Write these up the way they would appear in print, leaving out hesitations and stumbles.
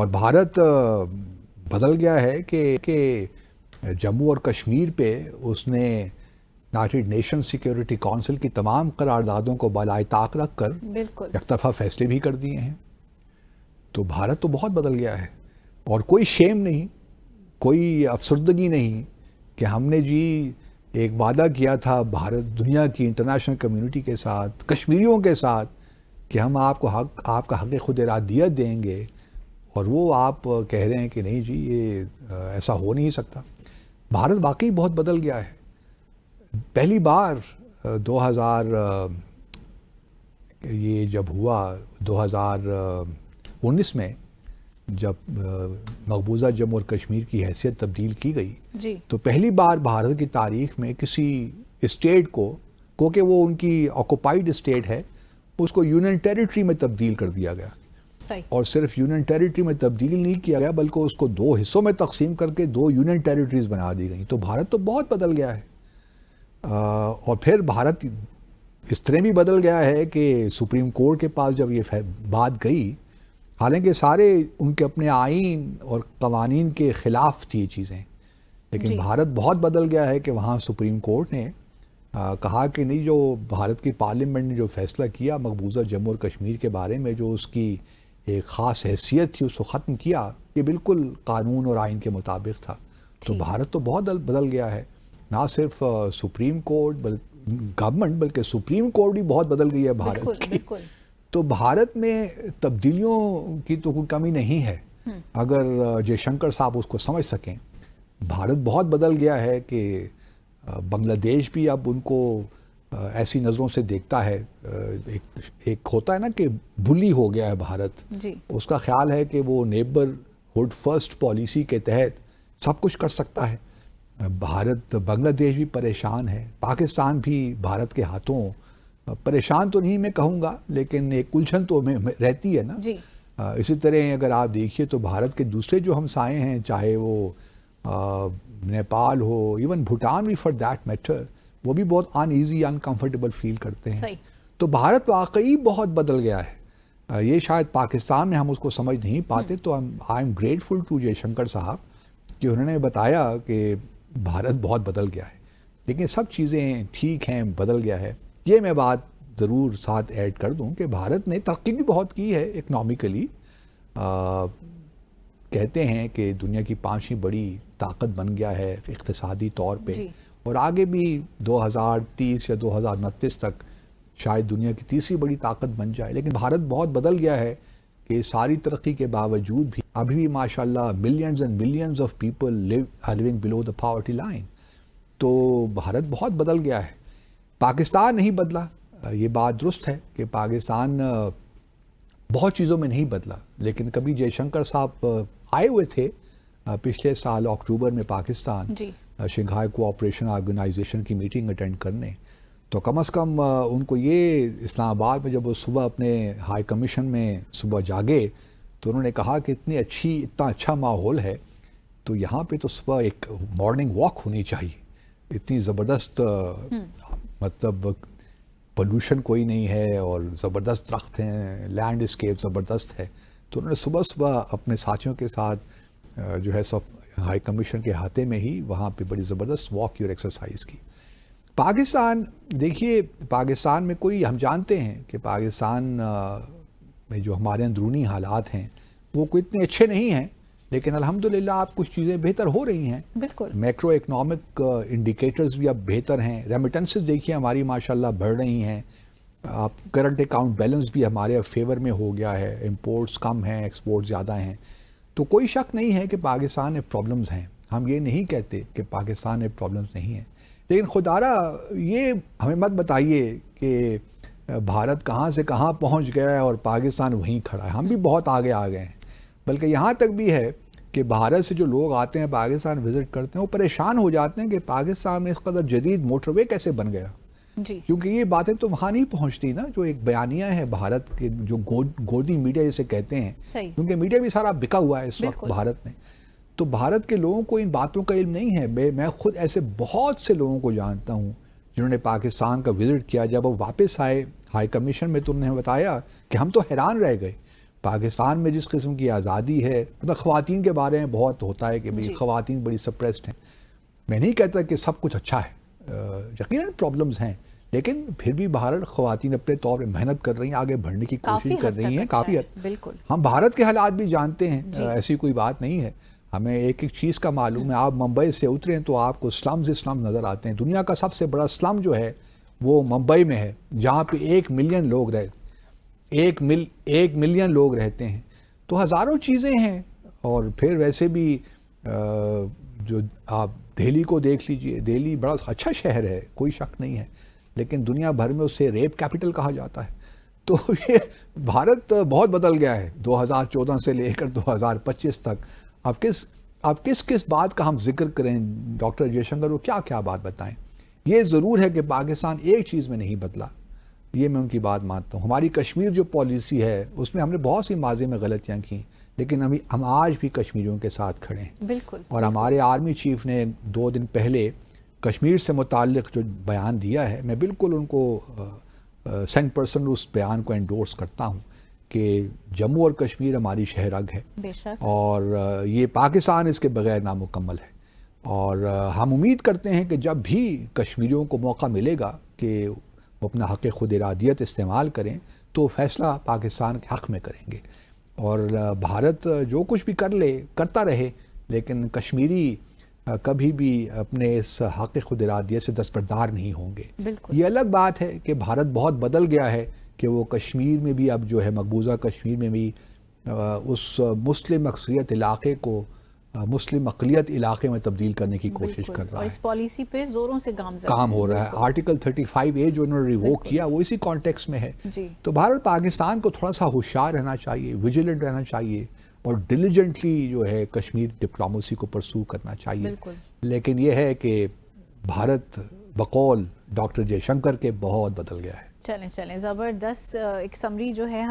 اور بھارت بدل گیا ہے کہ جموں اور کشمیر پہ اس نے یونائٹڈ نیشن سیکیورٹی کونسل کی تمام قراردادوں کو بالائے طاق رکھ کر بالکل یک طرفہ فیصلے بھی کر دیے ہیں. تو بھارت تو بہت بدل گیا ہے اور کوئی شیم نہیں, کوئی افسردگی نہیں کہ ہم نے جی ایک وعدہ کیا تھا بھارت دنیا کی انٹرنیشنل کمیونٹی کے ساتھ, کشمیریوں کے ساتھ, کہ ہم آپ کا حق خود ارادیت دیں گے, اور وہ آپ کہہ رہے ہیں کہ نہیں جی یہ ایسا ہو نہیں سکتا. بھارت واقعی بہت بدل گیا ہے. پہلی بار یہ جب ہوا 2019 میں جب مقبوضہ جموں اور کشمیر کی حیثیت تبدیل کی گئی, جی تو پہلی بار بھارت کی تاریخ میں کسی اسٹیٹ کو, کیونکہ وہ ان کی آکوپائیڈ اسٹیٹ ہے, اس کو یونین ٹیریٹری میں تبدیل کر دیا گیا. صحیح. اور صرف یونین ٹیریٹری میں تبدیل نہیں کیا گیا بلکہ اس کو 2 حصوں میں تقسیم کر کے 2 یونین ٹیریٹریز بنا دی گئیں. تو بھارت تو بہت بدل گیا ہے. اور پھر بھارت اس طرح بھی بدل گیا ہے کہ سپریم کورٹ کے پاس جب یہ بات گئی, حالانکہ سارے ان کے اپنے آئین اور قوانین کے خلاف تھی یہ چیزیں, لیکن بھارت بہت بدل گیا ہے کہ وہاں سپریم کورٹ نے کہا کہ نہیں, جو بھارت کی پارلیمنٹ نے جو فیصلہ کیا مقبوضہ جموں اور کشمیر کے بارے میں, جو اس کی ایک خاص حیثیت تھی اس کو ختم کیا, یہ بالکل قانون اور آئین کے مطابق تھا. تو بھارت تو بہت بدل گیا ہے. نہ صرف سپریم کورٹ گورنمنٹ بلکہ سپریم کورٹ بھی بہت بدل گئی ہے بھارت کی. تو بھارت میں تبدیلیوں کی تو کوئی کمی نہیں ہے اگر جے شنکر صاحب اس کو سمجھ سکیں. بھارت بہت بدل گیا ہے کہ بنگلہ دیش بھی اب ان کو ایسی نظروں سے دیکھتا ہے. ایک ہوتا ہے نا کہ بلی ہو گیا ہے بھارت, جی. اس کا خیال ہے کہ وہ نیبرہڈ فرسٹ پالیسی کے تحت سب کچھ کر سکتا ہے. بھارت بنگلہ دیش بھی پریشان ہے, پاکستان بھی بھارت کے ہاتھوں پریشان تو نہیں میں کہوں گا, لیکن ایک الجھن تو رہتی ہے نا. جی. اسی طرح اگر آپ دیکھیے تو بھارت کے دوسرے جو ہمسائے ہیں, چاہے وہ نیپال ہو, ایون بھوٹان بھی فار دیٹ میٹر, وہ بھی بہت ان ایزی انکمفرٹیبل فیل کرتے ہیں. تو بھارت واقعی بہت بدل گیا ہے. یہ شاید پاکستان میں ہم اس کو سمجھ نہیں پاتے. تو آئی ایم گریٹفل ٹو جے شنکر صاحب کہ انہوں نے بتایا کہ بھارت بہت بدل گیا ہے, لیکن سب چیزیں ٹھیک ہیں, بدل گیا ہے. یہ میں بات ضرور ساتھ ایڈ کر دوں کہ بھارت نے ترقی بھی بہت کی ہے اکنامکلی. کہتے ہیں کہ دنیا کی 5ویں بڑی طاقت بن گیا ہے اقتصادی طور پہ, اور آگے بھی 2030 یا 2029 تک شاید دنیا کی 3ری بڑی طاقت بن جائے. لیکن بھارت بہت بدل گیا ہے کہ ساری ترقی کے باوجود بھی ابھی بھی ماشاءاللہ millions and millions of people living below the poverty line. تو بھارت بہت بدل گیا ہے. پاکستان نہیں بدلا, یہ بات درست ہے کہ پاکستان بہت چیزوں میں نہیں بدلا, لیکن کبھی جے شنکر صاحب آئے ہوئے تھے پچھلے سال اکتوبر میں پاکستان, شنگھائی کوآپریشن آرگنائزیشن کی میٹنگ اٹینڈ کرنے. تو کم از کم ان کو یہ اسلام آباد میں جب وہ صبح اپنے ہائی کمیشن میں صبح جاگے تو انہوں نے کہا کہ اتنا اچھا ماحول ہے, تو یہاں پہ تو صبح ایک مارننگ واک ہونی چاہیے. اتنی زبردست مطلب پولوشن کوئی نہیں ہے اور زبردست درخت ہیں, لینڈ اسکیپ زبردست ہے. تو انہوں نے صبح صبح اپنے ساتھیوں کے ساتھ جو ہے ہائی کمیشن کے ہاتھے میں ہی وہاں پہ بڑی زبردست واک کی اور ایکسرسائز کی. پاکستان دیکھیے, پاکستان میں کوئی, ہم جانتے ہیں کہ پاکستان میں جو ہمارے اندرونی حالات ہیں وہ کوئی اتنے اچھے نہیں ہیں, لیکن الحمدللہ آپ کچھ چیزیں بہتر ہو رہی ہیں. بالکل. میکرو اکنامک انڈیکیٹرز بھی اب بہتر ہیں. ریمیٹنسز دیکھیے ہماری ماشاءاللہ بڑھ رہی ہیں. آپ کرنٹ اکاؤنٹ بیلنس بھی ہمارے فیور میں ہو گیا ہے, امپورٹس کم ہیں, ایکسپورٹ زیادہ ہیں. تو کوئی شک نہیں ہے کہ پاکستان میں پرابلمز ہیں. ہم یہ نہیں کہتے کہ پاکستان میں پرابلمز نہیں ہیں, لیکن خدارا یہ ہمیں مت بتائیے کہ بھارت کہاں سے کہاں پہنچ گیا ہے اور پاکستان وہیں کھڑا ہے. ہم بھی بہت آگے آ گئے ہیں, بلکہ یہاں تک بھی ہے کہ بھارت سے جو لوگ آتے ہیں پاکستان وزٹ کرتے ہیں وہ پریشان ہو جاتے ہیں کہ پاکستان میں اس قدر جدید موٹر وے کیسے بن گیا. کیونکہ یہ باتیں تو وہاں نہیں پہنچتی نا, جو ایک بیانیہ ہے بھارت کے, جو گودی میڈیا جسے کہتے ہیں, کیونکہ میڈیا بھی سارا بکا ہوا ہے اس وقت بھارت میں. تو بھارت کے لوگوں کو ان باتوں کا علم نہیں ہے. میں خود ایسے بہت سے لوگوں کو جانتا ہوں جنہوں نے پاکستان کا وزٹ کیا, جب وہ واپس آئے ہائی کمیشن میں تو انہوں نے بتایا کہ ہم تو حیران رہ گئے. پاکستان میں جس قسم کی آزادی ہے، مطلب خواتین کے بارے میں بہت ہوتا ہے کہ بھئی خواتین بڑی سپریسڈ ہیں. میں نہیں کہتا کہ سب کچھ اچھا ہے، یقیناً پرابلمز ہیں، لیکن پھر بھی بہرحال خواتین اپنے طور پہ محنت کر رہی ہیں، آگے بڑھنے کی کوشش کر رہی ہیں کافی حد. بالکل ہم بھارت کے حالات بھی جانتے ہیں، ایسی کوئی بات نہیں ہے. ہمیں ایک ایک چیز کا معلوم ہے. آپ ممبئی سے اتریں تو آپ کو سلمز نظر آتے ہیں. دنیا کا سب سے بڑا سلم جو ہے وہ ممبئی میں ہے، جہاں پہ 1 ملین لوگ ایک ملین لوگ رہتے ہیں. تو ہزاروں چیزیں ہیں. اور پھر ویسے بھی جو آپ دہلی کو دیکھ لیجئے، دہلی بڑا اچھا شہر ہے، کوئی شک نہیں ہے، لیکن دنیا بھر میں اسے ریپ کیپٹل کہا جاتا ہے. تو یہ بھارت بہت بدل گیا ہے 2014 سے لے کر 2025 تک. اب کس بات کا ہم ذکر کریں ڈاکٹر جے شنکر کو کیا بات بتائیں. یہ ضرور ہے کہ پاکستان ایک چیز میں نہیں بدلا، یہ میں ان کی بات مانتا ہوں. ہماری کشمیر جو پالیسی ہے اس میں ہم نے بہت سی ماضی میں غلطیاں کی، لیکن ہم آج بھی کشمیریوں کے ساتھ کھڑے ہیں. بالکل. اور ہمارے آرمی چیف نے 2 دن پہلے کشمیر سے متعلق جو بیان دیا ہے، میں بالکل ان کو 100% اس بیان کو انڈورس کرتا ہوں کہ جموں اور کشمیر ہماری شہ رگ ہے. بے شک. اور یہ پاکستان اس کے بغیر نامکمل ہے. اور ہم امید کرتے ہیں کہ جب بھی کشمیریوں کو موقع ملے گا کہ وہ اپنا حق خود ارادیت استعمال کریں تو فیصلہ پاکستان کے حق میں کریں گے. اور بھارت جو کچھ بھی کرتا رہے، لیکن کشمیری کبھی بھی اپنے اس حق خود ارادیت سے دستبردار نہیں ہوں گے. بالکل. یہ الگ بات ہے کہ بھارت بہت بدل گیا ہے کہ وہ کشمیر میں بھی اب جو ہے مقبوضہ کشمیر میں بھی اس مسلم اکثریت علاقے کو مسلم اقلیت علاقے میں تبدیل کرنے کی کوشش کر رہا ہے. اور اس پالیسی پہ زوروں سے کام ہو رہا ہے. آرٹیکل 35A جو انہوں نے ریووک کیا وہ اسی کانٹیکس میں ہے. تو بھارت پاکستان کو تھوڑا سا ہوشیار رہنا چاہیے، ویجیلنٹ رہنا چاہیے، اور ڈیلیجنٹلی جو ہے کشمیر ڈپلومیسی کو پرسو کرنا چاہیے. لیکن یہ ہے کہ بھارت بقول ڈاکٹر جے شنکر کے بہت بدل گیا ہے. چلیں زبردست ایک سمری جو ہے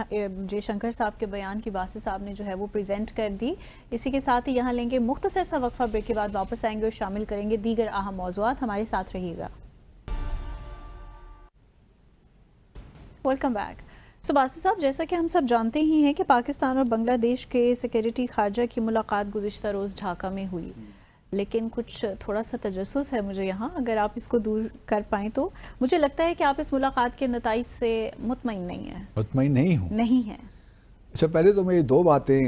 جے شنکر صاحب کے بیان کی باسط صاحب نے جو ہے وہ پریزنٹ کر دی. اسی کے ساتھ ہی یہاں لیں گے مختصر سا وقفہ، بریک کے بعد واپس آئیں گے اور شامل کریں گے دیگر اہم موضوعات. ہمارے ساتھ رہیے گا. Welcome back. باسط صاحب، جیسا کہ ہم سب جانتے ہی ہیں کہ پاکستان اور بنگلہ دیش کے سیکیورٹی خارجہ کی ملاقات گزشتہ روز ڈھاکہ میں ہوئی، لیکن کچھ تھوڑا سا تجسس ہے مجھے یہاں، اگر آپ اس کو دور کر پائیں تو. مجھے لگتا ہے کہ آپ اس ملاقات کے نتائج سے مطمئن نہیں ہیں. مطمئن نہیں ہیں. اچھا، پہلے تو میں یہ 2 باتیں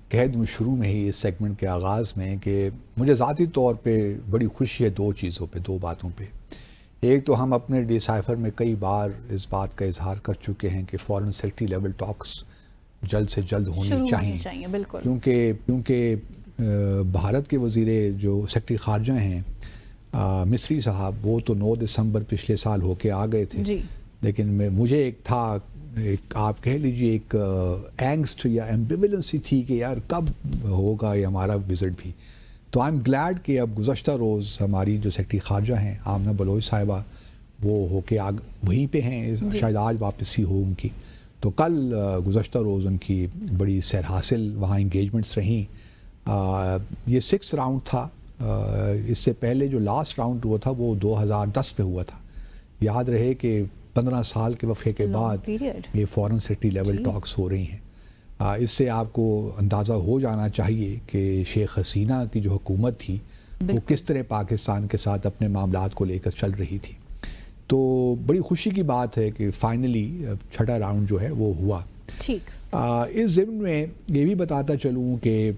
کہہ دوں شروع میں ہی اس سیگمنٹ کے آغاز میں کہ مجھے ذاتی طور پہ بڑی خوشی ہے 2 چیزوں پہ، 2 باتوں پہ. ایک تو ہم اپنے ڈی سائفر میں کئی بار اس بات کا اظہار کر چکے ہیں کہ فورن سیکرٹری لیول ٹاکس جلد سے جلد ہونی چاہیے. بالکل. کیونکہ بھارت کے وزیر جو سیکرٹری خارجہ ہیں مصری صاحب، وہ تو 9 دسمبر پچھلے سال ہو کے آ گئے تھے. لیکن مجھے ایک تھا، آپ کہہ لیجئے ایک اینگسٹ یا ایمبیولنسی تھی کہ یار کب ہوگا یہ ہمارا وزٹ بھی. تو آئی ایم گلیڈ کہ اب گزشتہ روز ہماری جو سیکرٹری خارجہ ہیں آمنہ بلوچ صاحبہ وہ ہو کے وہیں پہ ہیں، شاید آج واپسی ہو ان کی. تو کل گزشتہ روز ان کی بڑی سیر حاصل وہاں انگیجمنٹس رہیں. یہ 6 راؤنڈ تھا. اس سے پہلے جو لاسٹ راؤنڈ ہوا تھا وہ 2010 میں ہوا تھا. یاد رہے کہ 15 سال کے وقفے کے بعد یہ فورن سیکرٹری لیول ٹاکس ہو رہی ہیں. اس سے آپ کو اندازہ ہو جانا چاہیے کہ شیخ حسینہ کی جو حکومت تھی وہ کس طرح پاکستان کے ساتھ اپنے معاملات کو لے کر چل رہی تھی. تو بڑی خوشی کی بات ہے کہ فائنلی 6واں راؤنڈ جو ہے وہ ہوا. ٹھیک. اس ضمن میں یہ بھی بتاتا چلوں کہ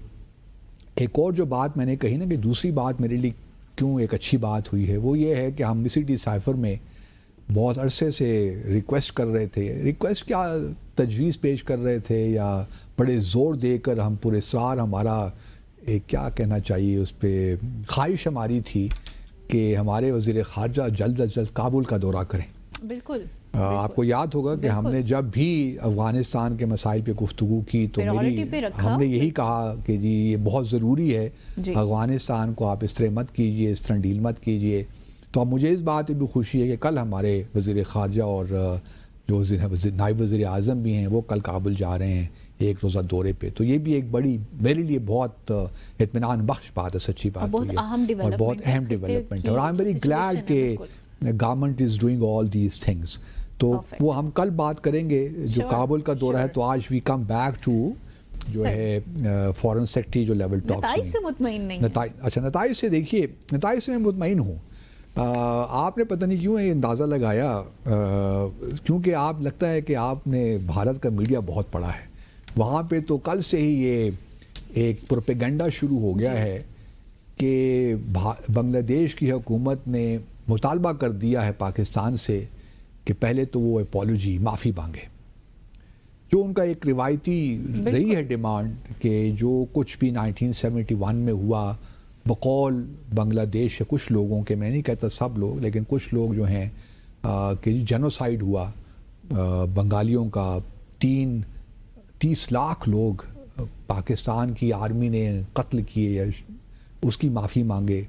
ایک اور جو بات میں نے کہی نا کہ دوسری بات میرے لیے کیوں ایک اچھی بات ہوئی ہے، وہ یہ ہے کہ ہم اسی ڈی سائفر میں بہت عرصے سے ریکویسٹ کر رہے تھے، ریکویسٹ کیا تجویز پیش کر رہے تھے یا بڑے زور دے کر ہم پر اصرار ہمارا کیا کہنا چاہیے اس پہ خواہش ہماری تھی کہ ہمارے وزیر خارجہ جلد از جلد کابل کا دورہ کریں. بالکل. آپ کو یاد ہوگا کہ ہم نے جب بھی افغانستان کے مسائل پہ گفتگو کی تو ہم نے یہی کہا کہ جی یہ بہت ضروری ہے، افغانستان کو آپ اس طرح مت کیجئے، اس طرح ڈیل مت کیجئے. تو اب مجھے اس بات پہ بھی خوشی ہے کہ کل ہمارے وزیر خارجہ اور جو نائب وزیر اعظم بھی ہیں وہ کل کابل جا رہے ہیں 1 روزہ دورے پہ. تو یہ بھی ایک بڑی میرے لیے بہت اطمینان بخش بات ہے، سچی بات ہے اور بہت اہم ڈیولپمنٹ ہے. اور آئی ایم ویری گلیڈ کہ government is doing all these things. تو وہ ہم کل بات کریں گے. جو کابل کا دورہ ہے تو آج وی کم بیک ٹو جو ہے فارن سیکرٹری جو لیول ٹاکس. نتائج سے مطمئن نہیں. اچھا نتائج سے دیکھیے, نتائج سے میں مطمئن ہوں. آپ نے پتہ نہیں کیوں یہ اندازہ لگایا, کیونکہ آپ لگتا ہے کہ آپ نے بھارت کا میڈیا بہت پڑھا ہے. وہاں پہ تو کل سے ہی یہ ایک پروپیگنڈا شروع ہو گیا ہے کہ بنگلہ دیش کی حکومت نے مطالبہ کر دیا ہے پاکستان سے کہ پہلے تو وہ اپالوجی معافی مانگے, جو ان کا ایک روایتی رہی ہے ڈیمانڈ کہ جو کچھ بھی 1971 میں ہوا بقول بنگلہ دیش کے کچھ لوگوں کے, میں نہیں کہتا سب لوگ لیکن کچھ لوگ جو ہیں کہ جینوسائیڈ ہوا بنگالیوں کا, 30 لاکھ لوگ پاکستان کی آرمی نے قتل کیے, اس کی معافی مانگے.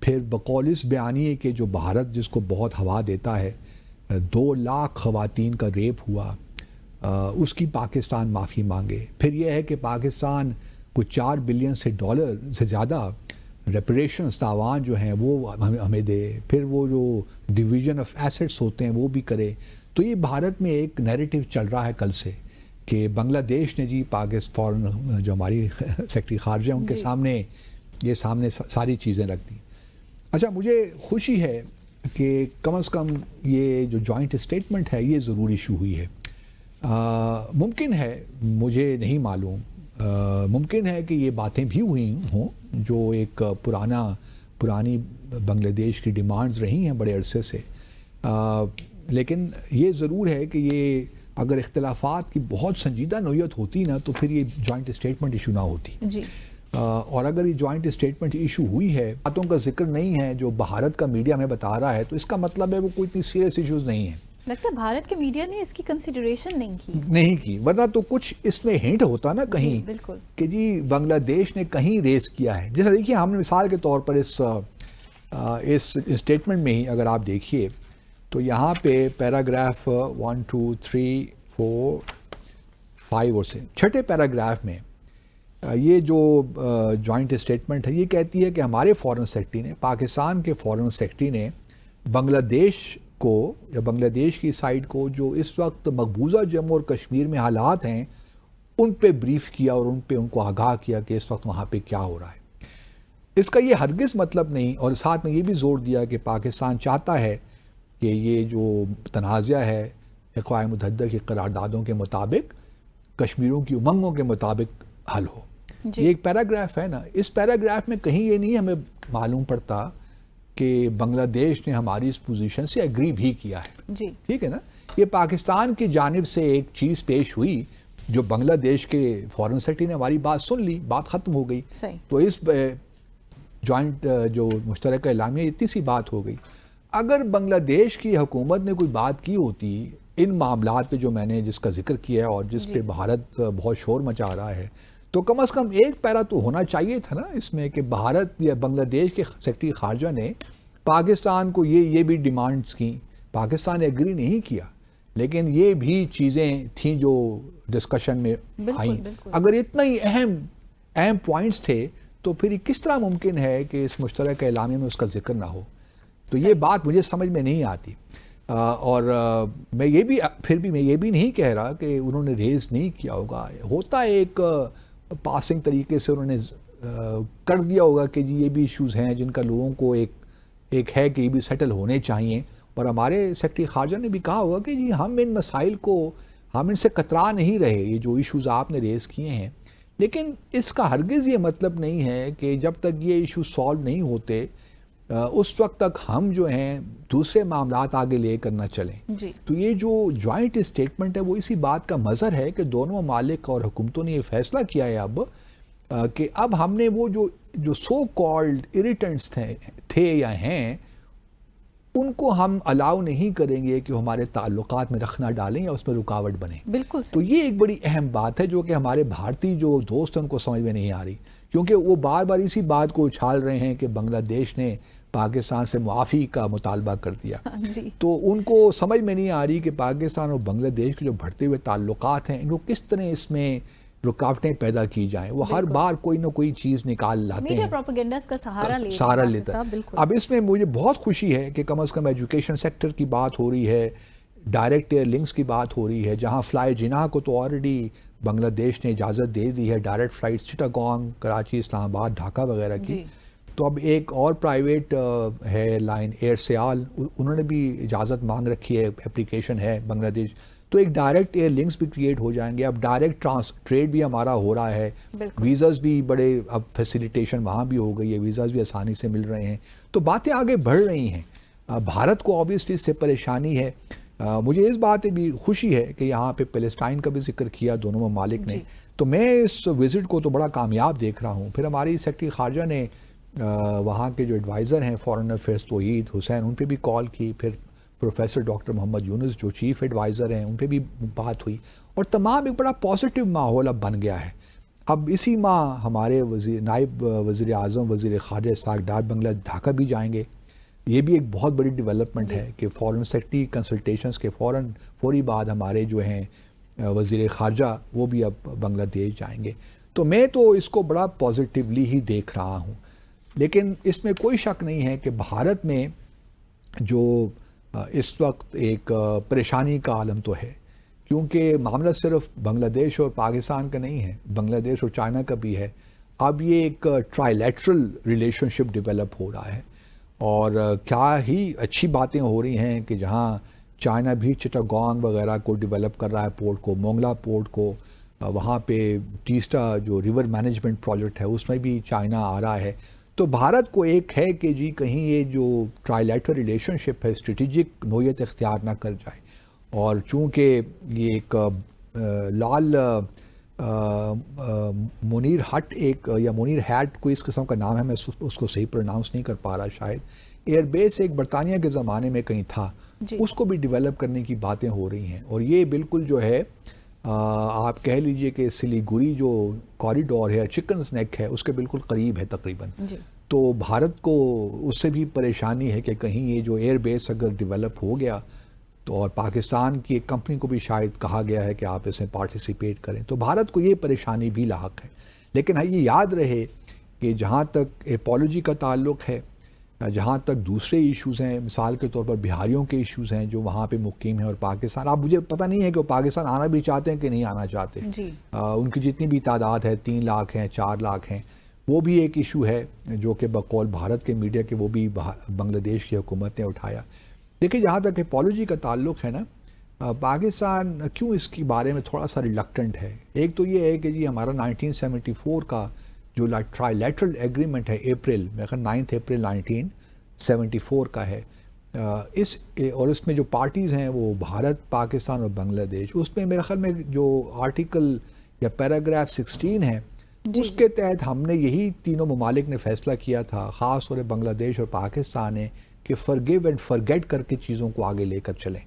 پھر بقول اس بیانیے کہ جو بھارت جس کو بہت ہوا دیتا ہے 2 لاکھ خواتین کا ریپ ہوا, اس کی پاکستان معافی مانگے. پھر یہ ہے کہ پاکستان کچھ $4 بلین سے زیادہ ریپریشنز تاوان جو ہیں وہ ہمیں دے. پھر وہ جو ڈویژن آف ایسٹس ہوتے ہیں وہ بھی کرے. تو یہ بھارت میں ایک نیریٹو چل رہا ہے کل سے کہ بنگلہ دیش نے جی فارن جو ہماری سیکرٹری خارجہ ان کے سامنے یہ ساری چیزیں رکھ دی. اچھا مجھے خوشی ہے کہ کم از کم یہ جو جوائنٹ اسٹیٹمنٹ ہے یہ ضرور ایشو ہوئی ہے. ممکن ہے, مجھے نہیں معلوم, ممکن ہے کہ یہ باتیں بھی ہوئی ہوں جو ایک پرانی بنگلہ دیش کی ڈیمانڈز رہی ہیں بڑے عرصے سے, لیکن یہ ضرور ہے کہ یہ اگر اختلافات کی بہت سنجیدہ نوعیت ہوتی نا تو پھر یہ جوائنٹ اسٹیٹمنٹ ایشو نہ ہوتی جی. اور اگر یہ جوائنٹ اسٹیٹمنٹ ایشو ہوئی ہے, باتوں کا ذکر نہیں ہے جو بھارت کا میڈیا ہمیں بتا رہا ہے, تو اس کا مطلب ہے وہ کوئی اتنی سیریس ایشوز نہیں ہیں. لگتا ہے بھارت کے میڈیا نے اس کی کنسیڈریشن نہیں کی, ورنہ تو کچھ اس میں ہنٹ ہوتا نا کہیں بالکل کہ جی بنگلہ دیش نے کہیں ریز کیا ہے. جیسا دیکھیے ہم نے مثال کے طور پر اس اسٹیٹمنٹ میں ہی اگر آپ دیکھیے تو یہاں پہ پیراگراف 1 2 3 4 5 اور سے 6 پیراگراف میں یہ جو جوائنٹ اسٹیٹمنٹ ہے یہ کہتی ہے کہ ہمارے فارن سیکرٹری نے, پاکستان کے فارن سیکرٹری نے بنگلہ دیش کو یا بنگلہ دیش کی سائڈ کو جو اس وقت مقبوضہ جموں اور کشمیر میں حالات ہیں ان پہ بریف کیا اور ان کو آگاہ کیا کہ اس وقت وہاں پہ کیا ہو رہا ہے. اس کا یہ ہرگز مطلب نہیں, اور ساتھ میں یہ بھی زور دیا کہ پاکستان چاہتا ہے کہ یہ جو تنازعہ ہے اقوام متحدہ کی قراردادوں کے مطابق کشمیریوں کی امنگوں کے مطابق حل ہو. یہ ایک پیراگراف ہے نا, اس پیراگراف میں کہیں یہ نہیں ہمیں معلوم پڑتا کہ بنگلہ دیش نے ہماری اس پوزیشن سے ایگری بھی کیا ہے جی. ٹھیک ہے نا, یہ پاکستان کی جانب سے ایک چیز پیش ہوئی جو بنگلہ دیش کے فارن سیکرٹری نے ہماری بات سن لی, بات ختم ہو گئی. تو اس جوائنٹ جو مشترکہ اعلامیہ اتنی سی بات ہو گئی. اگر بنگلہ دیش کی حکومت نے کوئی بات کی ہوتی ان معاملات پہ جو میں نے جس کا ذکر کیا ہے اور جس پہ بھارت بہت شور مچا رہا ہے, تو کم از کم ایک پیرا تو ہونا چاہیے تھا نا اس میں کہ بھارت یا بنگلہ دیش کے سیکرٹری خارجہ نے پاکستان کو یہ بھی ڈیمانڈز کی. پاکستان نے ایگری نہیں کیا, لیکن یہ بھی چیزیں تھیں جو ڈسکشن میں آئیں. اگر اتنا ہی اہم پوائنٹس تھے تو پھر کس طرح ممکن ہے کہ اس مشترکہ اعلامیہ میں اس کا ذکر نہ ہو. تو یہ بات مجھے سمجھ میں نہیں آتی. اور میں یہ بھی نہیں کہہ رہا کہ انہوں نے ریز نہیں کیا ہوگا. ہوتا ہے ایک پاسنگ طریقے سے انہوں نے کر دیا ہوگا کہ جی یہ بھی ایشوز ہیں جن کا لوگوں کو ایک ہے کہ یہ بھی سیٹل ہونے چاہیے. اور ہمارے سیکرٹری خارجہ نے بھی کہا ہوگا کہ جی ہم ان مسائل کو ہم ان سے کترا نہیں رہے, یہ جو ایشوز آپ نے ریز کیے ہیں. لیکن اس کا ہرگز یہ مطلب نہیں ہے کہ جب تک یہ ایشو سالو نہیں ہوتے اس وقت تک ہم جو ہیں دوسرے معاملات آگے لے کر نہ چلیں جی. تو یہ جو جوائنٹ اسٹیٹمنٹ ہے وہ اسی بات کا مظہر ہے کہ دونوں ممالک اور حکومتوں نے یہ فیصلہ کیا ہے اب کہ اب ہم نے وہ جو سو کالڈ اریٹنٹس تھے یا ہیں ان کو ہم الاؤ نہیں کریں گے کہ ہمارے تعلقات میں رکھنا ڈالیں یا اس میں رکاوٹ بنے. بالکل. تو یہ ایک بڑی اہم بات ہے جو کہ ہمارے بھارتی جو دوست ہیں ان کو سمجھ میں نہیں آ رہی, کیونکہ وہ بار بار اسی بات کو اچھال رہے ہیں کہ بنگلہ دیش نے پاکستان سے معافی کا مطالبہ کر دیا جی. تو ان کو سمجھ میں نہیں آ رہی کہ پاکستان اور بنگلہ دیش کے جو بڑھتے ہوئے تعلقات ہیں ان کو کس طرح اس میں رکاوٹیں پیدا کی جائیں. وہ ہر بار کوئی نہ کوئی چیز نکال لاتے ہیں, میڈیا پروپیگنڈاز کا سہارا لیتا ہے. اب اس میں مجھے بہت خوشی ہے کہ کم از کم ایجوکیشن سیکٹر کی بات ہو رہی ہے, ڈائریکٹ ایئر لنکس کی بات ہو رہی ہے, جہاں فلائی جناح کو تو آلریڈی بنگلہ دیش نے اجازت دے دی ہے, ڈائریکٹ فلائٹس چٹاگانگ, کراچی, اسلام آباد, ڈھاکہ وغیرہ کی. تو اب ایک اور پرائیویٹ ہے لائن ایئر سیال, انہوں نے بھی اجازت مانگ رکھی ہے, اپلیکیشن ہے بنگلہ دیش. تو ایک ڈائریکٹ ایئر لنکس بھی کریٹ ہو جائیں گے. اب ڈائریکٹ ٹریڈ بھی ہمارا ہو رہا ہے, ویزاز بھی بڑے اب فیسیلیٹیشن وہاں بھی ہو گئی ہے, ویزاز بھی آسانی سے مل رہے ہیں. تو باتیں آگے بڑھ رہی ہیں. بھارت کو آبویسلی اس سے پریشانی ہے. مجھے اس بات بھی خوشی ہے کہ یہاں پہ پیلسٹائن کا بھی ذکر کیا دونوں ممالک نے. تو میں اس وزٹ کو تو بڑا کامیاب دیکھ رہا ہوں. پھر ہماری سیکرٹری خارجہ نے وہاں کے جو ایڈوائزر ہیں فارن افیئرس توحید حسین, ان پہ بھی کال کی. پھر پروفیسر ڈاکٹر محمد یونس جو چیف ایڈوائزر ہیں, ان پہ بھی بات ہوئی. اور تمام ایک بڑا پازیٹیو ماحول اب بن گیا ہے. اب اسی ماہ ہمارے نائب وزیر اعظم وزیر خارجہ اسحاق ڈار بنگلہ ڈھاکہ بھی جائیں گے. یہ بھی ایک بہت بڑی ڈیولپمنٹ ہے کہ فارن سیکرٹری کنسلٹیشنز کے فوری بعد ہمارے جو ہیں وزیر خارجہ وہ بھی اب بنگلہ دیش جائیں گے. تو میں تو اس کو بڑا پازیٹیولی ہی دیکھ رہا ہوں. لیکن اس میں کوئی شک نہیں ہے کہ بھارت میں جو اس وقت ایک پریشانی کا عالم تو ہے, کیونکہ معاملہ صرف بنگلہ دیش اور پاکستان کا نہیں ہے, بنگلہ دیش اور چائنا کا بھی ہے. اب یہ ایک ٹرائی لیٹرل ریلیشن شپ ڈیولپ ہو رہا ہے, اور کیا ہی اچھی باتیں ہو رہی ہیں کہ جہاں چائنا بھی چٹاگانگ وغیرہ کو ڈیولپ کر رہا ہے, پورٹ کو, مونگلا پورٹ کو, وہاں پہ ٹیسٹا جو ریور مینجمنٹ پروجیکٹ ہے اس میں بھی چائنا آ رہا ہے. تو بھارت کو ایک ہے کہ جی کہیں یہ جو ٹرائی لیٹرل ریلیشن شپ ہے اسٹریٹجک نوعیت اختیار نہ کر جائے. اور چونکہ یہ ایک لال منیر ہٹ ایک یا منیر ہیٹ کوئی اس قسم کا نام ہے, میں اس کو صحیح پروناؤنس نہیں کر پا رہا شاید, ایئر بیس ایک برطانیہ کے زمانے میں کہیں تھا, اس کو بھی ڈیولپ کرنے کی باتیں ہو رہی ہیں. اور یہ بالکل جو ہے آپ کہہ لیجئے کہ سلیگوری جو کوریڈور ہے, چکنز نیک ہے, اس کے بالکل قریب ہے تقریباً. تو بھارت کو اس سے بھی پریشانی ہے کہ کہیں یہ جو ایئر بیس اگر ڈیولپ ہو گیا تو, اور پاکستان کی ایک کمپنی کو بھی شاید کہا گیا ہے کہ آپ اس میں پارٹیسپیٹ کریں, تو بھارت کو یہ پریشانی بھی لاحق ہے. لیکن یہ یاد رہے کہ جہاں تک اپالوجی کا تعلق ہے, جہاں تک دوسرے ایشوز ہیں, مثال کے طور پر بہاریوں کے ایشوز ہیں جو وہاں پہ مقیم ہیں, اور پاکستان, اب مجھے پتہ نہیں ہے کہ وہ پاکستان آنا بھی چاہتے ہیں کہ نہیں آنا چاہتے. ان کی جتنی بھی تعداد ہے 3 لاکھ ہیں, 4 لاکھ ہیں, وہ بھی ایک ایشو ہے جو کہ بقول بھارت کے میڈیا کے وہ بھی بنگلہ دیش کی حکومت نے اٹھایا. دیکھیں جہاں تک اپالوجی کا تعلق ہے نا, پاکستان کیوں اس کے بارے میں تھوڑا سا ریلکٹنٹ ہے. ایک تو یہ ہے کہ جی ہمارا 1974 کا جو ٹرائی لیٹرل ایگریمنٹ ہے, اپریل میں 9 اپریل 1974 کا ہے, اور اس میں جو پارٹیز ہیں وہ بھارت, پاکستان اور بنگلہ دیش. اس میں میرے خیال میں جو آرٹیکل یا پیراگراف 16 ہے, اس کے تحت ہم نے یہی تینوں ممالک نے فیصلہ کیا تھا, خاص طور بنگلہ دیش اور پاکستان نے, کہ فرگیو اینڈ فرگیٹ کر کے چیزوں کو آگے لے کر چلیں.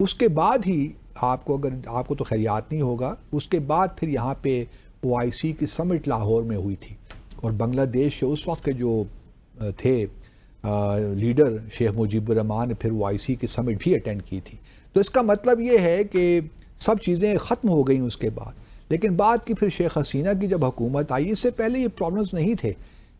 اس کے بعد ہی آپ کو تو خیر یاد نہیں ہوگا, اس کے بعد پھر یہاں پہ OIC کی سمٹ لاہور میں ہوئی تھی, اور بنگلہ دیش کے اس وقت کے جو تھے لیڈر شیخ مجیب الرحمان نے پھر OIC کی سمٹ بھی اٹینڈ کی تھی. تو اس کا مطلب یہ ہے کہ سب چیزیں ختم ہو گئیں اس کے بعد. لیکن بعد کی پھر شیخ حسینہ کی جب حکومت آئی, اس سے پہلے یہ پرابلمز نہیں تھے.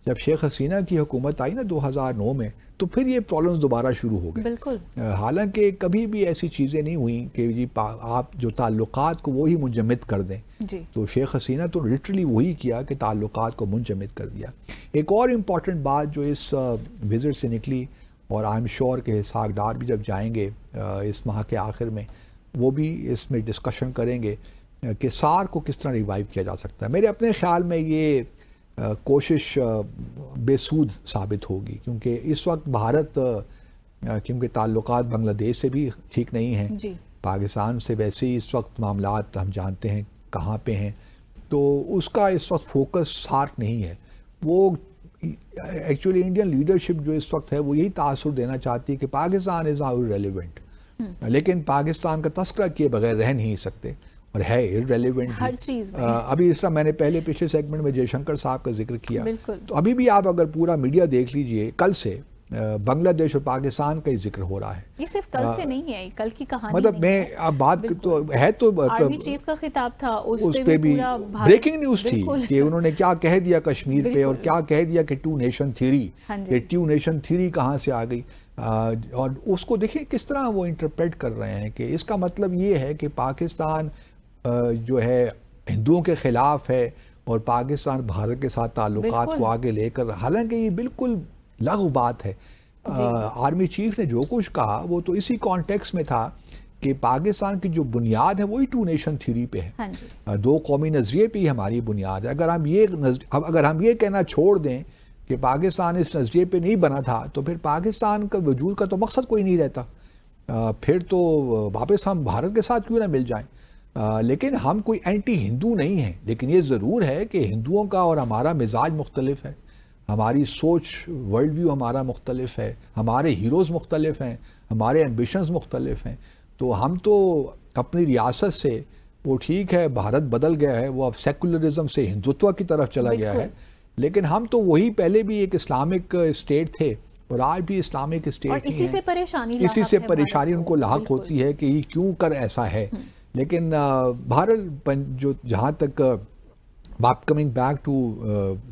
جب شیخ حسینہ کی حکومت آئی نا 2009 میں, تو پھر یہ پرابلمز دوبارہ شروع ہو گئے. بالکل. حالانکہ کبھی بھی ایسی چیزیں نہیں ہوئیں کہ جی آپ جو تعلقات کو وہی منجمد کر دیں. تو شیخ حسینہ تو لٹرلی وہی کیا کہ تعلقات کو منجمد کر دیا. ایک اور امپورٹنٹ بات جو اس وزٹ سے نکلی, اور آئی ایم شیور کہ اسحاق ڈار بھی جب جائیں گے اس ماہ کے آخر میں, وہ بھی اس میں ڈسکشن کریں گے کہ SAARC کو کس طرح ریوائیو کیا جا سکتا ہے. میرے اپنے خیال میں یہ کوشش بے سود ثابت ہوگی, کیونکہ اس وقت بھارت کیونکہ تعلقات بنگلہ دیش سے بھی ٹھیک نہیں ہیں, پاکستان سے ویسے ہی اس وقت معاملات ہم جانتے ہیں کہاں پہ ہیں, تو اس کا اس وقت فوکس SAARC نہیں ہے. وہ ایکچولی انڈین لیڈرشپ جو اس وقت ہے وہ یہی تاثر دینا چاہتی ہے کہ پاکستان از irrelevant, لیکن پاکستان کا تذکرہ کیے بغیر رہ نہیں سکتے, اور ہے irrelevant ہر چیز میں. ابھی اس طرح میں نے پچھلے سیگمنٹ میں جے شنکر صاحب کا ذکر کیا, تو ابھی بھی آپ اگر پورا میڈیا دیکھ لیجئے, کل سے بنگلہ دیش اور پاکستان کا ہی ذکر ہو رہا ہے. یہ صرف کل سے نہیں ہے, کل کی کہانی مطلب نہیں میں ہے. اب بات تو ہے تو آرمی چیف کا خطاب تھا, اس پہ بھی بریکنگ نیوز تھی کہ انہوں نے کیا کہہ دیا کشمیر پہ, اور کیا کہہ دیا کہ ٹو نیشن تھیوری. یہ ٹو نیشن تھیوری کہاں سے آ گئی, اور اس کو دیکھیں کس طرح وہ انٹرپریٹ کر رہے ہیں کہ اس کا مطلب یہ ہے کہ پاکستان جو ہے ہندوؤں کے خلاف ہے اور پاکستان بھارت کے ساتھ تعلقات کو آگے لے کر, حالانکہ یہ بالکل لغو بات ہے. آرمی چیف نے جو کچھ کہا وہ تو اسی کانٹیکس میں تھا کہ پاکستان کی جو بنیاد ہے وہی ٹو نیشن تھیوری پہ ہے, دو قومی نظریے پہ ہی ہماری بنیاد ہے. اگر ہم یہ کہنا چھوڑ دیں کہ پاکستان اس نظریے پہ نہیں بنا تھا تو پھر پاکستان کا وجود کا تو مقصد کوئی نہیں رہتا, پھر تو واپس ہم بھارت کے ساتھ کیوں نہ مل جائیں. لیکن ہم کوئی اینٹی ہندو نہیں ہیں, لیکن یہ ضرور ہے کہ ہندوؤں کا اور ہمارا مزاج مختلف ہے, ہماری سوچ ورلڈ ویو ہمارا مختلف ہے, ہمارے ہیروز مختلف ہیں, ہمارے ایمبیشنز مختلف ہیں. تو ہم تو اپنی ریاست سے, وہ ٹھیک ہے بھارت بدل گیا ہے, وہ اب سیکولرزم سے ہندوتوا کی طرف چلا گیا ہے, لیکن ہم تو وہی پہلے بھی ایک اسلامک اسٹیٹ تھے اور آج بھی اسلامک اسٹیٹ ہی ہیں. اسی سے پریشانی ان کو لاحق ہوتی ہے کہ یہ کیوں کر ایسا ہے. لیکن بہرحال جو جہاں تک coming back to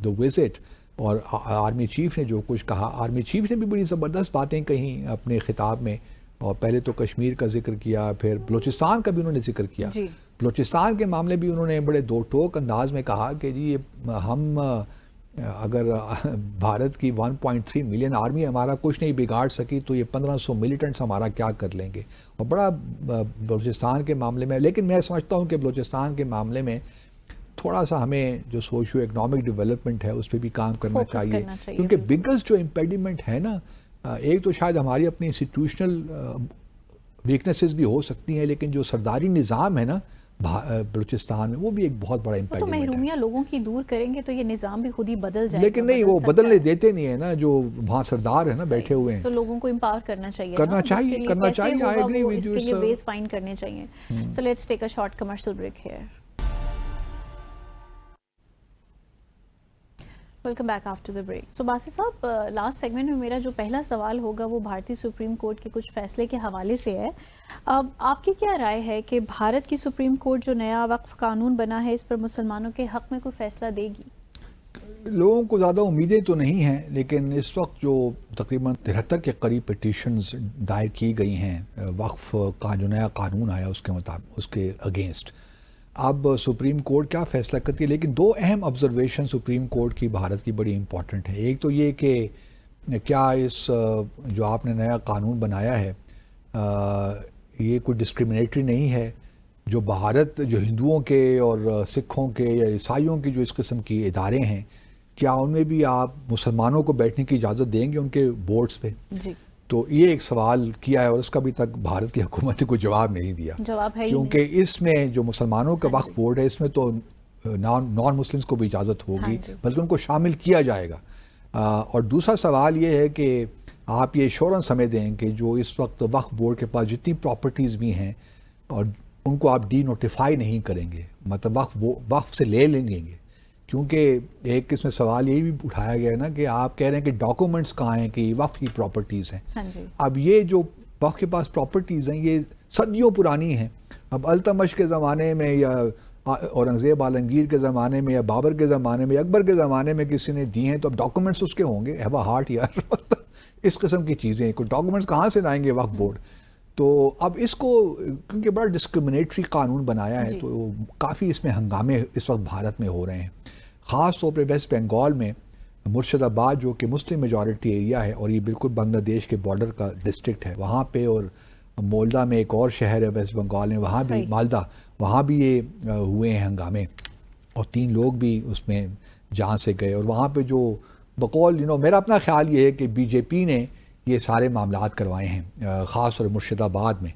the visit اور آرمی چیف نے جو کچھ کہا, آرمی چیف نے بھی بڑی زبردست باتیں کہیں اپنے خطاب میں, اور پہلے تو کشمیر کا ذکر کیا, پھر بلوچستان کا بھی انہوں نے ذکر کیا. بلوچستان کے معاملے بھی انہوں نے بڑے دو ٹوک انداز میں کہا کہ جی ہم اگر بھارت کی 1.3 ملین آرمی ہمارا کچھ نہیں بگاڑ سکی تو یہ 1500 ملیٹنٹس ہمارا کیا کر لیں گے. اور بڑا بلوچستان کے معاملے میں, لیکن میں سمجھتا ہوں کہ بلوچستان کے معاملے میں تھوڑا سا ہمیں جو سوشیو اکنامک ڈیولپمنٹ ہے اس پہ بھی کام کرنا چاہیے, کیونکہ بگسٹ جو امپیڈیمنٹ ہے نا, ایک تو شاید ہماری اپنی انسٹیٹیوشنل ویکنیسز بھی ہو سکتی ہیں, لیکن جو سرداری نظام ہے نا بلوچستان میں وہ بھی ایک بہت بڑا امپیڈیمنٹ ہے. تو محرومیاں لوگوں کی دور کریں گے تو یہ نظام بھی خود ہی بدل جائے گا. لیکن نہیں, وہ بدلنے دیتے نہیں ہیں نا, جو وہاں سردار ہیں نا بیٹھے ہوئے ہیں. تو لوگوں کو امپاور کرنا چاہیے, کرنا چاہیے. I agree with you. اس کے لیے بیس فائن کرنے چاہیے. So let's take a short commercial break here. Welcome back after the break. So Basi صاحب, لاسٹ سیگمنٹ میں میرا جو پہلا سوال ہوگا وہ بھارتی سپریم کورٹ کے کچھ فیصلے کے حوالے سے ہے. اب آپ کی کیا رائے ہے کہ بھارت کی سپریم کورٹ جو نیا وقف قانون بنا ہے اس پر مسلمانوں کے حق میں کوئی فیصلہ دے گی؟ لوگوں کو زیادہ امیدیں تو نہیں ہیں, لیکن اس وقت جو تقریباً 73 کے قریب پٹیشنز دائر کی گئی ہیں وقف کا جو نیا قانون آیا اس کے مطابق, اس کے اگینسٹ, اب سپریم کورٹ کیا فیصلہ کرتی ہے. لیکن دو اہم آبزرویشن سپریم کورٹ کی بھارت کی بڑی امپورٹنٹ ہے. ایک تو یہ کہ کیا اس جو آپ نے نیا قانون بنایا ہے یہ کوئی ڈسکریمنیٹری نہیں ہے, جو بھارت جو ہندوؤں کے اور سکھوں کے یا عیسائیوں کی جو اس قسم کی ادارے ہیں, کیا ان میں بھی آپ مسلمانوں کو بیٹھنے کی اجازت دیں گے ان کے بورڈز پہ؟ جی. تو یہ ایک سوال کیا ہے اور اس کا ابھی تک بھارت کی حکومت نے کوئی جواب نہیں دیا. جواب ہے کیونکہ اس میں جو مسلمانوں کا وقف بورڈ ہے اس میں تو نان مسلمس کو بھی اجازت ہوگی, بلکہ ان کو شامل کیا جائے گا. اور دوسرا سوال یہ ہے کہ آپ یہ شوراً سمجھ دیں کہ جو اس وقت وقف بورڈ کے پاس جتنی پراپرٹیز بھی ہیں اور ان کو آپ ڈی نوٹیفائی نہیں کریں گے, مطلب وقف سے لے لیں گے, کیونکہ ایک اس میں سوال یہ بھی اٹھایا گیا ہے نا کہ آپ کہہ رہے ہیں کہ ڈاکومنٹس کہاں ہیں کہ یہ وقف کی پراپرٹیز ہیں. اب یہ جو وقف کے پاس پراپرٹیز ہیں یہ صدیوں پرانی ہیں. اب التمش کے زمانے میں یا اورنگزیب عالمگیر کے زمانے میں یا بابر کے زمانے میں, اکبر کے زمانے میں کسی نے دی ہیں تو اب ڈاکومنٹس اس کے ہوں گے. ہیو اے ہارٹ یار. اس قسم کی چیزیں, کوئی ڈاکومنٹس کہاں سے لائیں گے وقف بورڈ؟ تو اب اس کو کیونکہ بڑا ڈسکرمنیٹری قانون بنایا ہے تو کافی اس میں ہنگامے اس وقت بھارت میں ہو رہے ہیں. خاص طور پہ ویسٹ بنگال میں مرشد آباد جو کہ مسلم میجورٹی ایریا ہے اور یہ بالکل بنگلہ دیش کے بارڈر کا ڈسٹرکٹ ہے, وہاں پہ, اور مولدہ میں ایک اور شہر ہے ویسٹ بنگال میں, وہاں بھی مالدہ, وہاں بھی یہ ہوئے ہیں ہنگامے اور 3 لوگ بھی اس میں جان سے گئے. اور وہاں پہ جو بقول میرا اپنا خیال یہ ہے کہ بی جے پی نے یہ سارے معاملات کروائے ہیں, خاص طور مرشد آباد میں,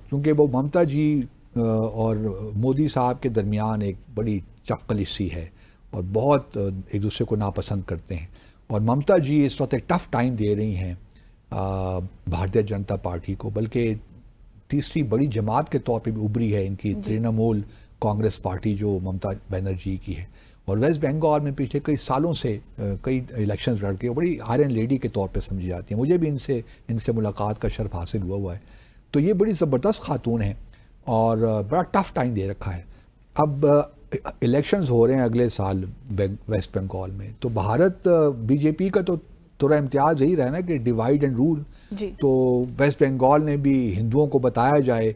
کیونکہ وہ ممتا جی اور مودی صاحب کے درمیان ایک بڑی چپقلشی ہے اور بہت ایک دوسرے کو ناپسند کرتے ہیں. اور ممتا جی اس وقت ایک ٹف ٹائم دے رہی ہیں بھارتیہ جنتا پارٹی کو, بلکہ تیسری بڑی جماعت کے طور پہ بھی ابھری ہے ان کی ترنمول کانگریس پارٹی جو ممتا بنرجی کی ہے. اور ویسٹ بنگال میں پچھلے کئی سالوں سے کئی الیکشنز لڑ کے بڑی آئرن لیڈی کے طور پہ سمجھی جاتی ہیں. مجھے بھی ان سے ملاقات کا شرف حاصل ہوا ہے. تو یہ بڑی زبردست خاتون ہیں اور بڑا ٹف ٹائم دے رکھا ہے. اب الیکشنز ہو رہے ہیں اگلے سال ویسٹ بنگال میں, تو بھارت بی جے پی کا تو تھوڑا امتیاز یہی رہا نا کہ ڈیوائڈ اینڈ رول. تو ویسٹ بنگال نے بھی ہندوؤں کو بتایا جائے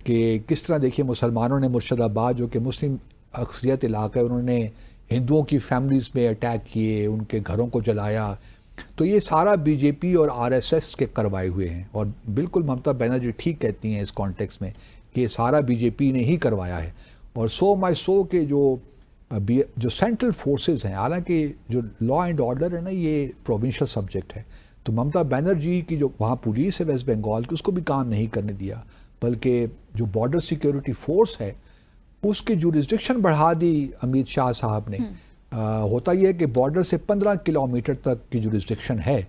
کہ کس طرح دیکھیے مسلمانوں نے مرشد آباد جو کہ مسلم اکثریت علاقہ ہے انہوں نے ہندوؤں کی فیملیز میں اٹیک کیے, ان کے گھروں کو جلایا. تو یہ سارا بی جے پی اور آر ایس ایس کے کروائے ہوئے ہیں, اور بالکل ممتا بنرجی ٹھیک کہتی ہیں اس کانٹیکس میں کہ یہ سارا بی جے پی نے ہی کروایا ہے. اور سو کے جو سینٹرل فورسز ہیں, حالانکہ جو لا اینڈ آرڈر ہے نا یہ پروونشل سبجیکٹ ہے, تو ممتا بنرجی کی جو وہاں پولیس ہے ویسٹ بنگال کی اس کو بھی کام نہیں کرنے دیا, بلکہ جو بارڈر سیکیورٹی فورس ہے اس کی جورسڈکشن بڑھا دی امیت شاہ صاحب نے. ہوتا یہ ہے کہ بارڈر سے 15 کلومیٹر تک کی جورسڈکشن ہے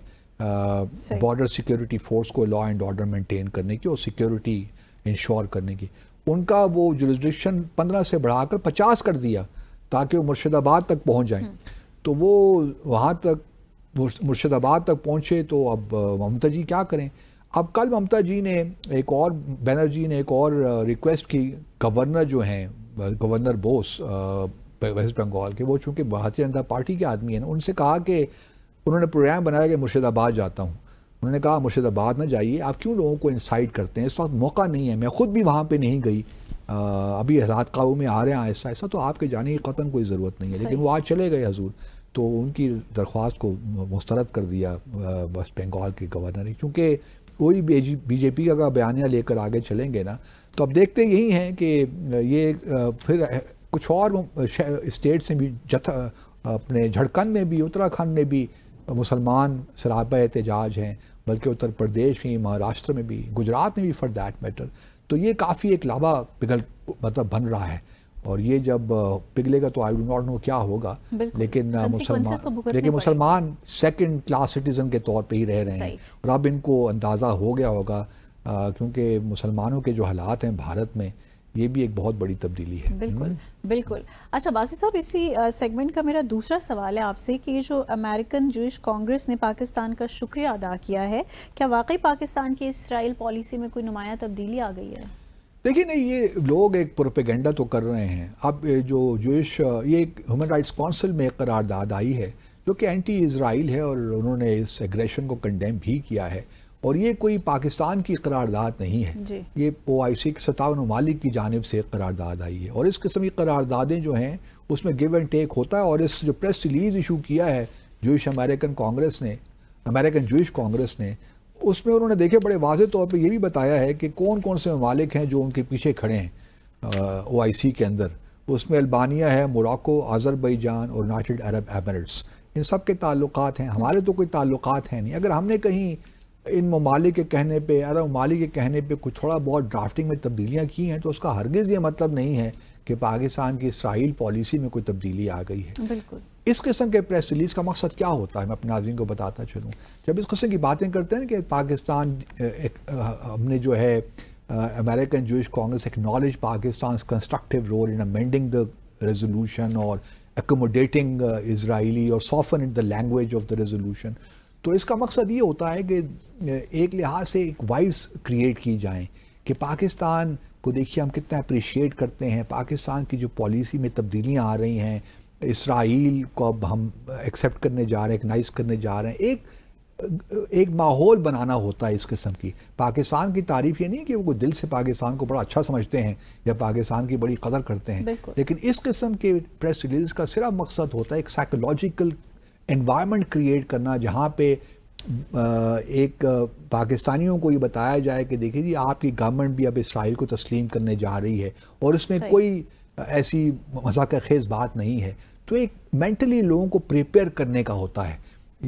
بارڈر سیکیورٹی فورس کو لا اینڈ آرڈر مینٹین کرنے کی اور سیکیورٹی انشور کرنے کی. ان کا وہ جورسڈکشن 15 سے بڑھا کر 50 کر دیا تاکہ وہ مرشد آباد تک پہنچ جائیں. تو وہ وہاں تک مرشد آباد تک پہنچے تو اب ممتا جی کیا کریں. اب کل ممتا جی نے بنرجی نے ایک اور ریکویسٹ کی, گورنر جو ہیں گورنر بوس ویسٹ بنگال کے, وہ چونکہ بھارتیہ جنتا پارٹی کے آدمی ہیں, ان سے کہا کہ انہوں نے پروگرام بنایا کہ مرشد آباد جاتا ہوں. انہوں نے کہا مرشد آباد نہ جائیے, آپ کیوں لوگوں کو انسائٹ کرتے ہیں, اس وقت موقع نہیں ہے, میں خود بھی وہاں پہ نہیں گئی, ابھی حالات قابو میں آ رہے ہیں ایسا ایسا, تو آپ کے جانے کی قطعاً کوئی ضرورت نہیں ہے. لیکن وہ آج چلے گئے حضور, تو ان کی درخواست کو مسترد کر دیا ویسٹ بنگال کے گورنر نے, کیونکہ وہی بی جے پی کا بیانیہ لے کر آگے چلیں گے نا. تو اب دیکھتے یہی ہیں کہ یہ پھر کچھ اور اسٹیٹس میں بھی اپنے جھارکھنڈ میں بھی اتراکھنڈ میں بھی مسلمان سراپا احتجاج ہیں, بلکہ اتر پردیش میں, مہاراشٹر میں بھی, گجرات میں بھی فار دیٹ میٹر. تو یہ کافی ایک لابا بن رہا ہے, اور یہ جب پگھلے گا تو آئی ڈو ناٹ نو کیا ہوگا, لیکن مسلمان سیکنڈ کلاس سٹیزن کے طور پہ ہی رہ رہے ہیں. اور اب ان کو اندازہ ہو گیا ہوگا کیونکہ مسلمانوں کے جو حالات ہیں بھارت میں, یہ بھی ایک بہت بڑی تبدیلی ہے. بالکل بالکل. اچھا باسی صاحب, اسی سیگمنٹ کا میرا دوسرا سوال ہے آپ سے کہ یہ جو امریکن جوئش کانگریس نے پاکستان کا شکریہ ادا کیا ہے, کیا واقعی پاکستان کی اسرائیل پالیسی میں کوئی نمایاں تبدیلی آ گئی ہے؟ دیکھیے نہیں, یہ لوگ ایک پروپیگنڈا تو کر رہے ہیں. اب جو جوئش یہ ایک ہیومن رائٹس کونسل میں قرارداد آئی ہے جو کہ اینٹی اسرائیل ہے, اور انہوں نے اس ایگریشن کو کنڈیم بھی کیا ہے, اور یہ کوئی پاکستان کی قرارداد نہیں ہے, یہ OIC کے 57 ممالک کی جانب سے قرارداد آئی ہے. اور اس قسم کی قراردادیں جو ہیں اس میں گیو اینڈ ٹیک ہوتا ہے. اور اس جو پریس ریلیز ایشو کیا ہے امریکن جوئش کانگریس نے, اس میں انہوں نے دیکھے بڑے واضح طور پہ یہ بھی بتایا ہے کہ کون کون سے ممالک ہیں جو ان کے پیچھے کھڑے ہیں OIC کے اندر. اس میں البانیہ ہے, موراکو, آذربائیجان اور یونائٹڈ عرب ایمریٹس, ان سب کے تعلقات ہیں. ہمارے تو کوئی تعلقات ہیں نہیں. اگر ہم نے کہیں ان ممالک کے کہنے پہ, عرب ممالک کے کہنے پہ کچھ تھوڑا بہت ڈرافٹنگ میں تبدیلیاں کی ہیں, تو اس کا ہرگز یہ مطلب نہیں ہے کہ پاکستان کی اسرائیل پالیسی میں کوئی تبدیلی آ گئی ہے. بالکل. اس قسم کے پریس ریلیز کا مقصد کیا ہوتا ہے, میں اپنے ناظرین کو بتاتا چلوں. جب اس قسم کی باتیں کرتے ہیں کہ پاکستان ہم نے جو ہے American Jewish Congress acknowledge Pakistan's constructive role in amending the resolution or accommodating Israeli or softening the language of the resolution, تو اس کا مقصد یہ ہوتا ہے کہ ایک لحاظ سے ایک وائبس کریٹ کی جائیں کہ پاکستان کو دیکھیے ہم کتنا اپریشیٹ کرتے ہیں, پاکستان کی جو پالیسی میں تبدیلیاں آ رہی ہیں, اسرائیل کو اب ہم ایکسیپٹ کرنے جا رہے ہیں, ایکنائز کرنے جا رہے ہیں. ایک ماحول بنانا ہوتا ہے اس قسم کی. پاکستان کی تعریف یہ نہیں کہ وہ کوئی دل سے پاکستان کو بڑا اچھا سمجھتے ہیں یا پاکستان کی بڑی قدر کرتے ہیں, لیکن اس قسم کے پریس ریلیز کا صرف مقصد ہوتا ہے ایک سائیکولوجیکل انوائرمنٹ کریٹ کرنا, جہاں پہ ایک پاکستانیوں کو یہ بتایا جائے کہ دیکھیے جی آپ کی گورنمنٹ بھی اب اسرائیل کو تسلیم کرنے جا رہی ہے اور اس میں کوئی ایسی مذاق خیز بات نہیں ہے. تو ایک مینٹلی لوگوں کو پریپیئر کرنے کا ہوتا ہے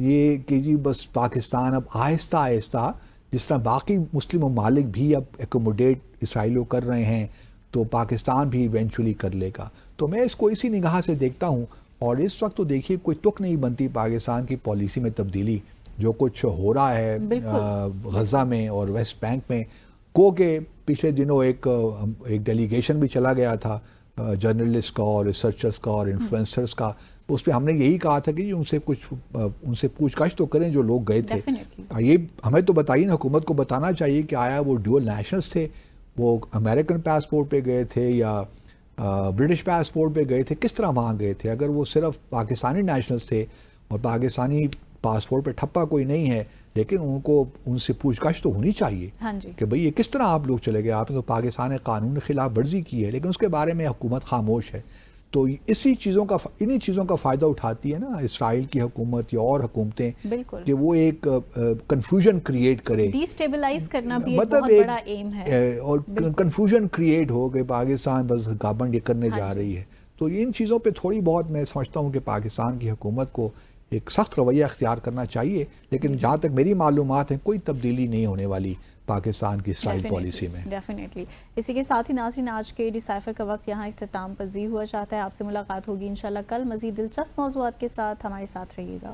یہ کہ جی بس پاکستان اب آہستہ آہستہ جس طرح باقی مسلم ممالک بھی اب ایکوموڈیٹ اسرائیل کو کر رہے ہیں تو پاکستان بھی ایونچولی کر لے گا. تو میں اس کو اسی نگاہ سے دیکھتا ہوں. اور اس وقت تو دیکھیے کوئی تک نہیں بنتی پاکستان کی پالیسی میں تبدیلی. جو کچھ ہو رہا ہے غزہ میں اور ویسٹ بینک میں, کو کہ پچھلے دنوں ایک ڈیلیگیشن بھی چلا گیا تھا جرنلسٹ کا اور ریسرچرز کا اور انفلوئنسرز کا. اس پہ ہم نے یہی کہا تھا کہ ان سے پوچھ گچھ تو کریں جو لوگ گئے تھے. یہ ہمیں تو بتائیے نا, حکومت کو بتانا چاہیے کہ آیا وہ ڈیول نیشنلز تھے, وہ امریکن پاسپورٹ پہ گئے تھے یا برٹش پاسپورٹ پہ گئے تھے, کس طرح وہاں گئے تھے. اگر وہ صرف پاکستانی نیشنلز تھے اور پاکستانی پاسپورٹ پہ ٹھپا کوئی نہیں ہے, لیکن ان سے پوچھ گچھ تو ہونی چاہیے کہ بھئی یہ کس طرح آپ لوگ چلے گئے, آپ نے تو پاکستان قانون کے خلاف ورزی کی ہے, لیکن اس کے بارے میں حکومت خاموش ہے. تو انہی چیزوں کا فائدہ اٹھاتی ہے نا اسرائیل کی حکومت یا اور حکومتیں, کہ وہ ایک کنفیوژن کریٹ کرے, ڈی اسٹیبلائز کرنا بھی ایک بہت بڑا ایم ہے, اور کنفیوژن کریٹ ہو کہ پاکستان بس گابن یہ کرنے جا رہی ہے. تو ان چیزوں پہ تھوڑی بہت میں سمجھتا ہوں کہ پاکستان کی حکومت کو ایک سخت رویہ اختیار کرنا چاہیے, لیکن جہاں تک میری معلومات ہیں کوئی تبدیلی نہیں ہونے والی پاکستان کی اسرائیل پالیسی میں. ڈیفینیٹلی. اسی کے ساتھ ہی ناظرین آج کے ڈیسائفر کا وقت یہاں اختتام پذیر ہوا چاہتا ہے. آپ سے ملاقات ہوگی انشاءاللہ کل مزید دلچسپ موضوعات کے ساتھ. ہمارے ساتھ رہیے گا.